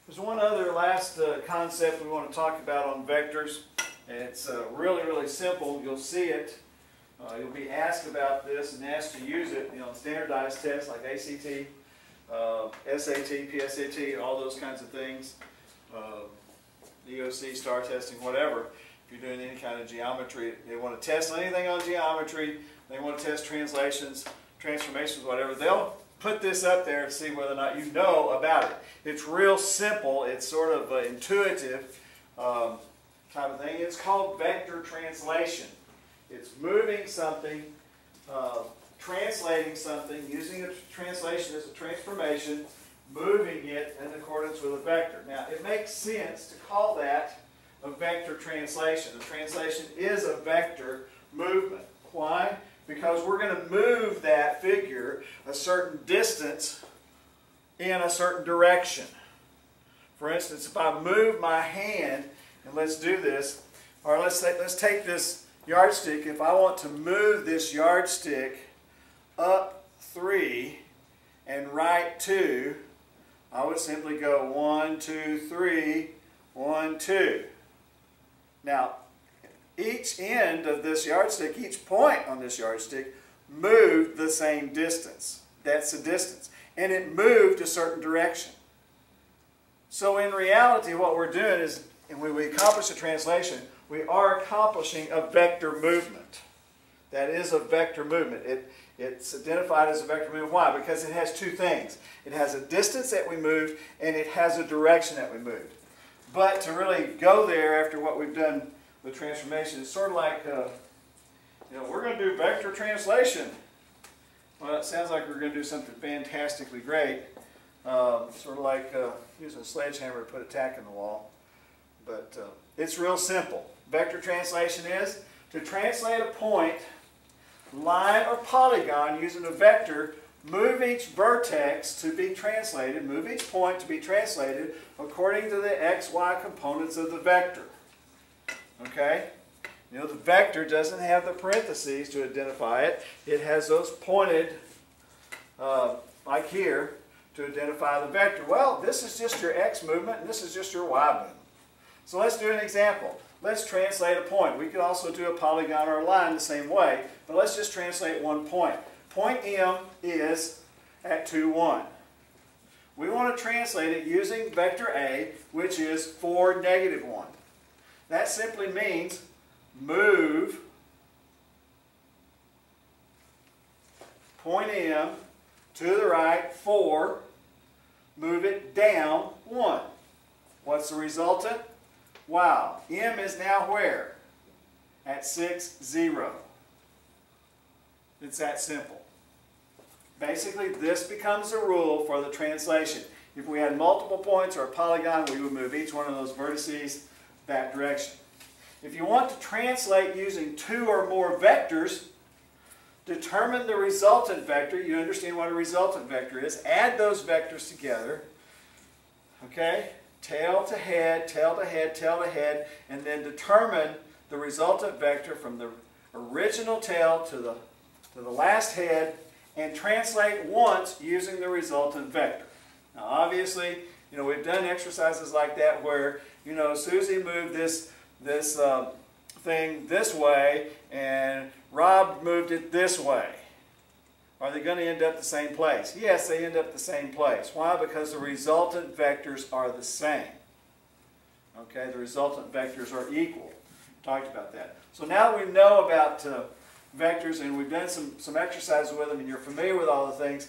There's one other last concept we want to talk about on vectors, and it's really, really simple. You'll see it. You'll be asked about this and asked to use it, in standardized tests like ACT, SAT, PSAT, all those kinds of things, EOC, star testing, whatever. If you're doing any kind of geometry, they want to test anything on geometry, they want to test translations, transformations, whatever, they'll put this up there to see whether or not you know about it. It's real simple. It's sort of intuitive type of thing. It's called vector translation. It's moving something, translating something, using a translation as a transformation, moving it in accordance with a vector. Now, it makes sense to call that a vector translation. A translation is a vector movement. Why? Because we're going to move that figure a certain distance in a certain direction. For instance, if I move my hand, and let's do this, or let's take this yardstick. If I want to move this yardstick up 3 and right 2, I would simply go 1, 2, 3, 1, 2. Now, each end of this yardstick, each point on this yardstick, moved the same distance. That's the distance. And it moved a certain direction. So in reality, what we're doing is, and when we accomplish a translation, we are accomplishing a vector movement. That is a vector movement. It's identified as a vector movement. Why? Because it has two things. It has a distance that we moved, and it has a direction that we moved. But to really go there after what we've done with transformation, it's sort of like, we're going to do vector translation. Well, it sounds like we're going to do something fantastically great. Sort of like using a sledgehammer to put a tack in the wall. But it's real simple. Vector translation is to translate a point, line, or polygon using a vector, move each vertex to be translated, move each point to be translated according to the x, y components of the vector. Okay? The vector doesn't have the parentheses to identify it. It has those pointed, like here, to identify the vector. Well, this is just your x movement, and this is just your y movement. So let's do an example. Let's translate a point. We could also do a polygon or a line the same way, but let's just translate one point. Point M is at 2, 1. We want to translate it using vector A, which is 4, negative 1. That simply means move point M to the right 4, move it down 1. What's the resultant? Wow, M is now where? At 6, 0. It's that simple. Basically, this becomes the rule for the translation. If we had multiple points or a polygon, we would move each one of those vertices that direction. If you want to translate using 2 or more vectors, determine the resultant vector. You understand what a resultant vector is. Add those vectors together. Okay? Tail to head, tail to head, tail to head, and then determine the resultant vector from the original tail to the last head, and translate once using the resultant vector. Now obviously, we've done exercises like that where, Susie moved this thing this way and Rob moved it this way. Are they going to end up the same place? Yes, they end up the same place. Why? Because the resultant vectors are the same. Okay, the resultant vectors are equal. We talked about that. So now that we know about vectors and we've done some exercises with them and you're familiar with all the things,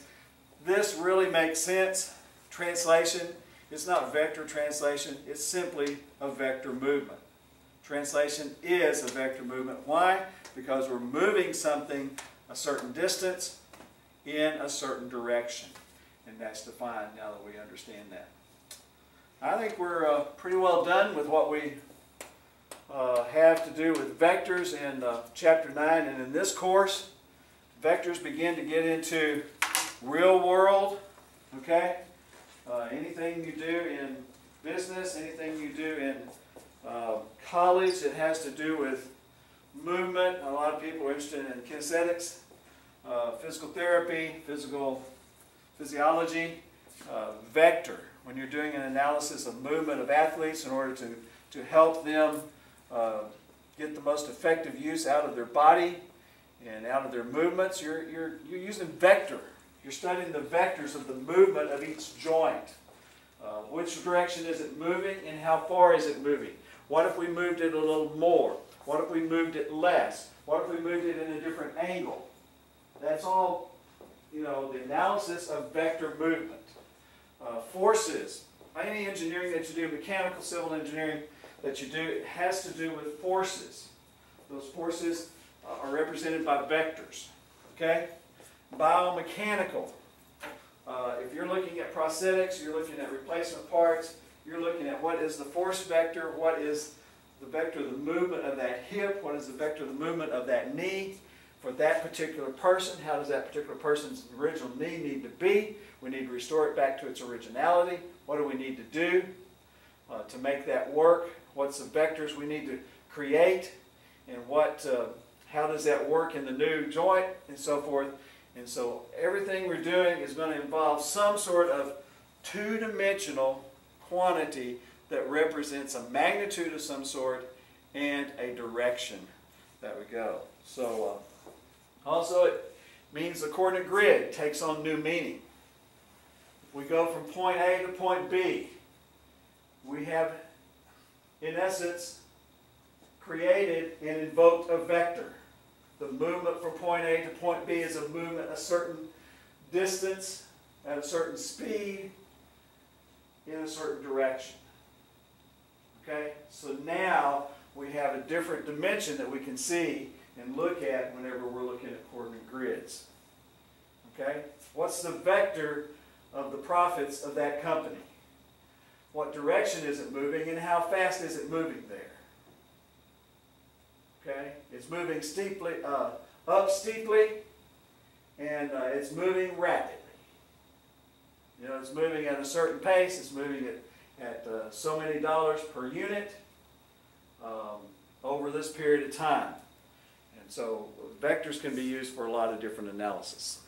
this really makes sense. Translation, it's not vector translation, it's simply a vector movement. Translation is a vector movement. Why? Because we're moving something a certain distance in a certain direction. And that's defined now that we understand that. I think we're pretty well done with what we have to do with vectors in Chapter 9. And in this course, vectors begin to get into real world. Okay? Anything you do in business, anything you do in college that has to do with movement. A lot of people are interested in kinesthetics, physical therapy, physiology, vector. when you're doing an analysis of movement of athletes in order to help them get the most effective use out of their body and out of their movements, you're using vector. You're studying the vectors of the movement of each joint. Which direction is it moving and how far is it moving? What if we moved it a little more? What if we moved it less? What if we moved it in a different angle? That's all, the analysis of vector movement. Forces. Any engineering that you do, mechanical, civil engineering that you do, it has to do with forces. Those forces are represented by vectors. Okay? Biomechanical. If you're looking at prosthetics, you're looking at replacement parts, you're looking at what is the force vector, what is the vector of the movement of that hip, what is the vector of the movement of that knee for that particular person, how does that particular person's original knee need to be? We need to restore it back to its originality. What do we need to do to make that work? What's the vectors we need to create? And how does that work in the new joint and so forth? And so everything we're doing is going to involve some sort of two-dimensional quantity that represents a magnitude of some sort and a direction that we go. So also it means the coordinate grid takes on new meaning. If we go from point A to point B, we have, in essence, created and invoked a vector. The movement from point A to point B is a movement a certain distance, at a certain speed, in a certain direction. Okay? So now we have a different dimension that we can see and look at whenever we're looking at coordinate grids. Okay? What's the vector of the profits of that company? What direction is it moving and how fast is it moving there? Okay? It's moving steeply, up steeply, and it's moving rapidly. It's moving at a certain pace. It's moving at so many dollars per unit over this period of time. And so vectors can be used for a lot of different analysis.